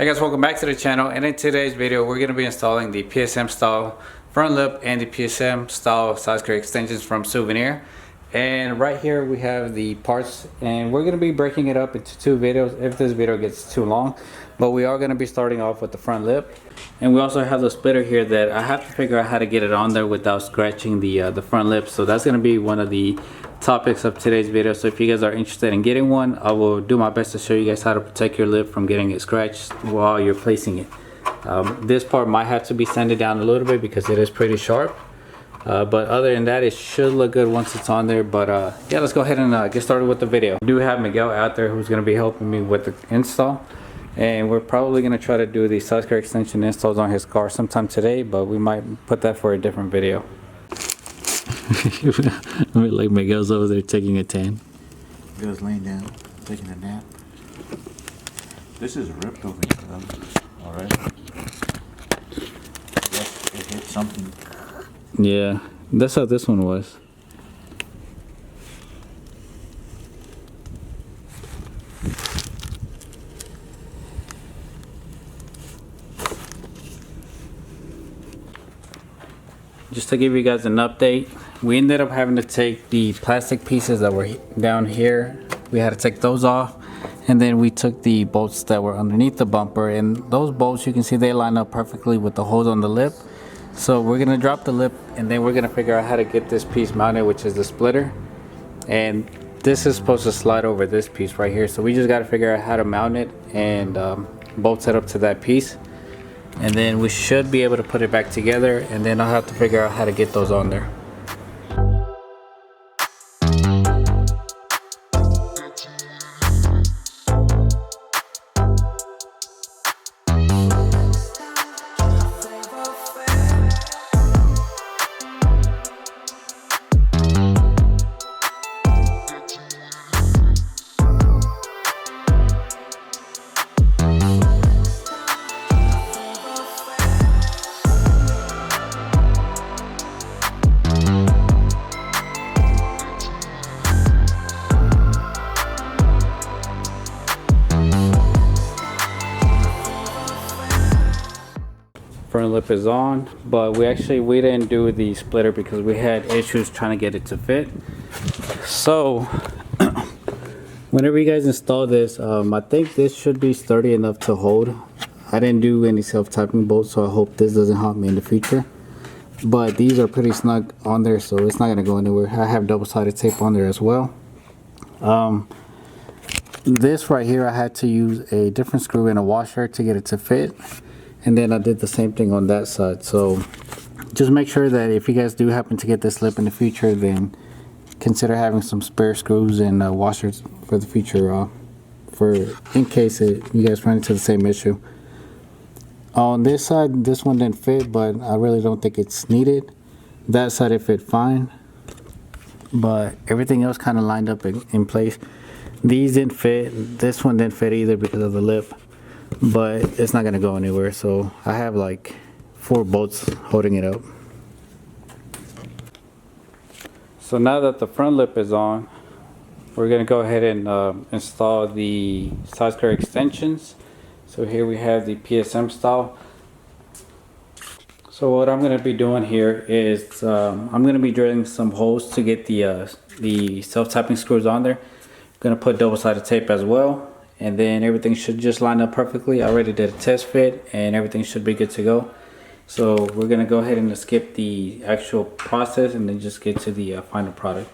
Hey guys, welcome back to the channel, and in today's video we're going to be installing the PSM style front lip and the PSM style side skirt extensions from Souvenir. And right here we have the parts, and we're going to be breaking it up into two videos if this video gets too long. But we are going to be starting off with the front lip, and we also have the splitter here that I have to figure out how to get it on there without scratching the front lip. So that's going to be one of the topics of today's video. So if you guys are interested in getting one, I will do my best to show you guys how to protect your lip from getting it scratched while you're placing it. This part might have to be sanded down a little bit because it is pretty sharp, but other than that it should look good once it's on there. But yeah, let's go ahead and get started with the video. I do have Miguel out there who's going to be helping me with the install, and we're probably going to try to do the side skirt extension installs on his car sometime today, but we might put that for a different video. Like Miguel's over there taking a tan. Miguel's laying down, taking a nap. This is ripped over here, though. Alright. It hit something. Yeah, that's how this one was. Just to give you guys an update, we ended up having to take the plastic pieces that were down here. We had to take those off, and then we took the bolts that were underneath the bumper, and those bolts, you can see they line up perfectly with the holes on the lip. So we're gonna drop the lip, and then we're gonna figure out how to get this piece mounted, which is the splitter. And this is supposed to slide over this piece right here, so we just got to figure out how to mount it and bolt it up to that piece. And then we should be able to put it back together, and then I'll have to figure out how to get those on there. Front lip is on, but we didn't do the splitter because we had issues trying to get it to fit. So whenever you guys install this, I think this should be sturdy enough to hold. I didn't do any self-tapping bolts, so I hope this doesn't haunt me in the future. But these are pretty snug on there, so it's not going to go anywhere. I have double-sided tape on there as well. This right here, I had to use a different screw and a washer to get it to fit. And then I did the same thing on that side. So just make sure that if you guys do happen to get this lip in the future, then consider having some spare screws and washers for the future, in case you guys run into the same issue. On this side, this one didn't fit, but I really don't think it's needed. That side it fit fine, but everything else kind of lined up in place. These didn't fit. This one didn't fit either because of the lip, but it's not going to go anywhere. So I have like 4 bolts holding it up. So now that the front lip is on, we're going to go ahead and install the side skirt extensions. So here we have the PSM style. So what I'm going to be doing here is I'm going to be drilling some holes to get the self-tapping screws on there. I'm going to put double-sided tape as well, and then everything should just line up perfectly. I already did a test fit and everything should be good to go. So we're going to go ahead and skip the actual process and then just get to the final product.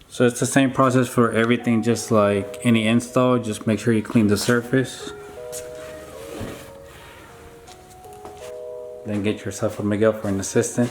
So it's the same process for everything, just like any install. Just make sure you clean the surface. Then get yourself a Miguel for an assistant.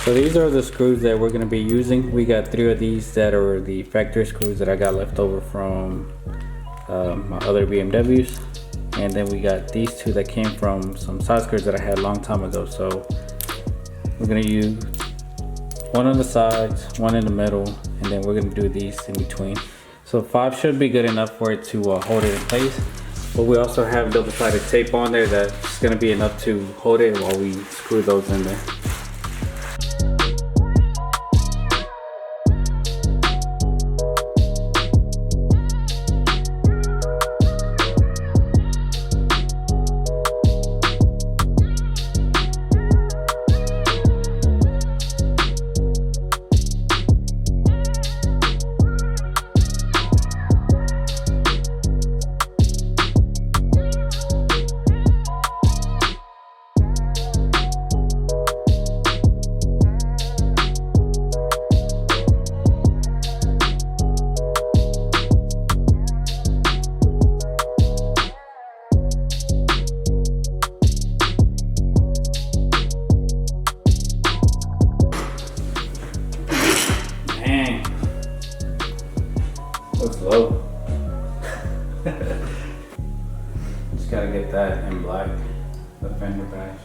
So these are the screws that we're going to be using. We got 3 of these that are the factory screws that I got left over from my other BMWs. and then we got these two that came from some side skirts that I had a long time ago. So we're gonna use one on the sides, one in the middle, and then we're gonna do these in between. So 5 should be good enough for it to hold it in place. But we also have double-sided tape on there that's gonna be enough to hold it while we screw those in there. Looks low. Just gotta get that in black, the fender badge.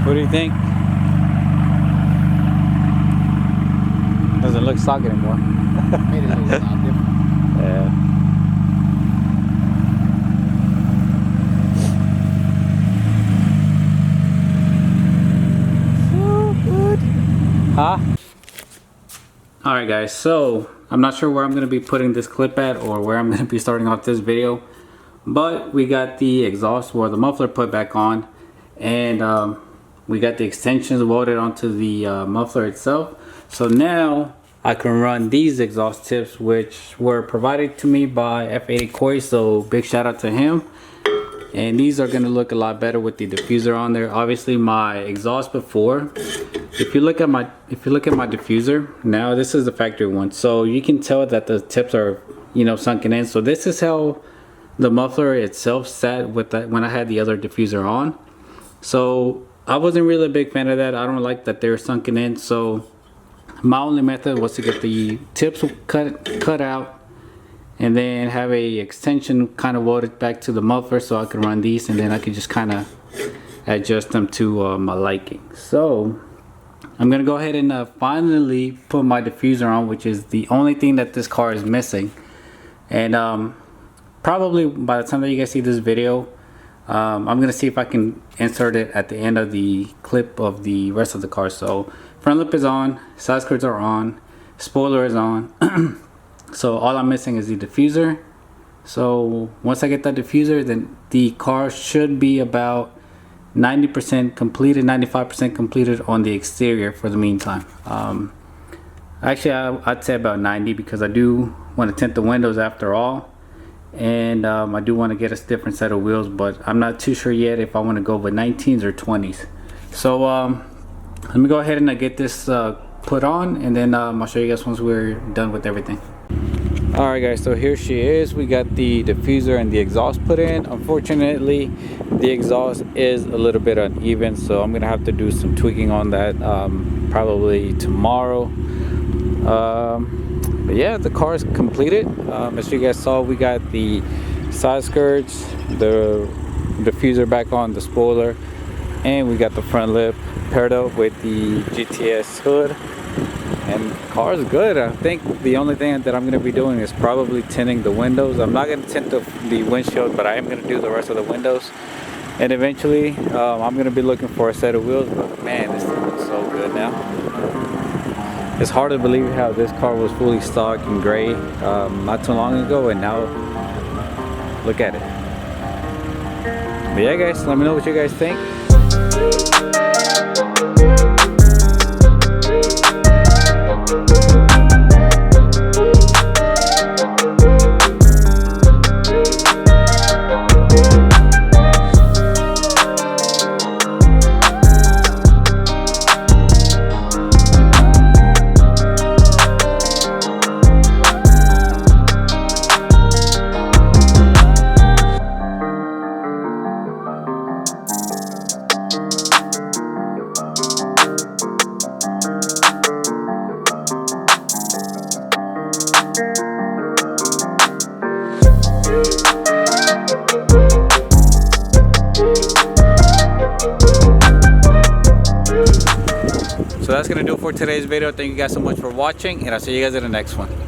What do you think? Doesn't look stock anymore. Made it look a lot different. Yeah. So good. Huh? Alright guys, so I'm not sure where I'm going to be putting this clip at or where I'm going to be starting off this video. But we got the exhaust or the muffler put back on. And we got the extensions welded onto the muffler itself. So now I can run these exhaust tips, which were provided to me by F80 Corey, so big shout out to him. And these are gonna look a lot better with the diffuser on there. Obviously my exhaust before, if you look at my diffuser, now this is the factory one. So you can tell that the tips are, you know, sunken in. So this is how the muffler itself sat with that when I had the other diffuser on. So I wasn't really a big fan of that. I don't like that they're sunken in. So my only method was to get the tips cut out and then have a extension kind of welded back to the muffler so I could run these, and then I could just kind of adjust them to my liking. So I'm gonna go ahead and finally put my diffuser on, which is the only thing that this car is missing. And probably by the time that you guys see this video, I'm gonna see if I can insert it at the end of the clip of the rest of the car. So front lip is on, side skirts are on, spoiler is on. So all I'm missing is the diffuser. So once I get that diffuser, then the car should be about 90% completed, 95% completed on the exterior for the meantime. Actually I'd say about 90, because I do want to tint the windows after all. And I do want to get a different set of wheels, but I'm not too sure yet if I want to go with 19s or 20s. So let me go ahead and get this put on, and then I'll show you guys once we're done with everything. Alright guys, so here she is. We got the diffuser and the exhaust put in. Unfortunately, the exhaust is a little bit uneven, so I'm gonna have to do some tweaking on that probably tomorrow. But yeah, the car is completed. As you guys saw, we got the side skirts, the diffuser back on, the spoiler, and we got the front lip paired up with the GTS hood. And the car is good. I think the only thing that I'm going to be doing is probably tinting the windows. I'm not going to tint the windshield, but I am going to do the rest of the windows. And eventually, I'm going to be looking for a set of wheels. But man, this thing looks so good now. It's hard to believe how this car was fully stock and gray not too long ago, and now look at it. But yeah guys, let me know what you guys think. So that's gonna do it for today's video. Thank you guys so much for watching, and I'll see you guys in the next one.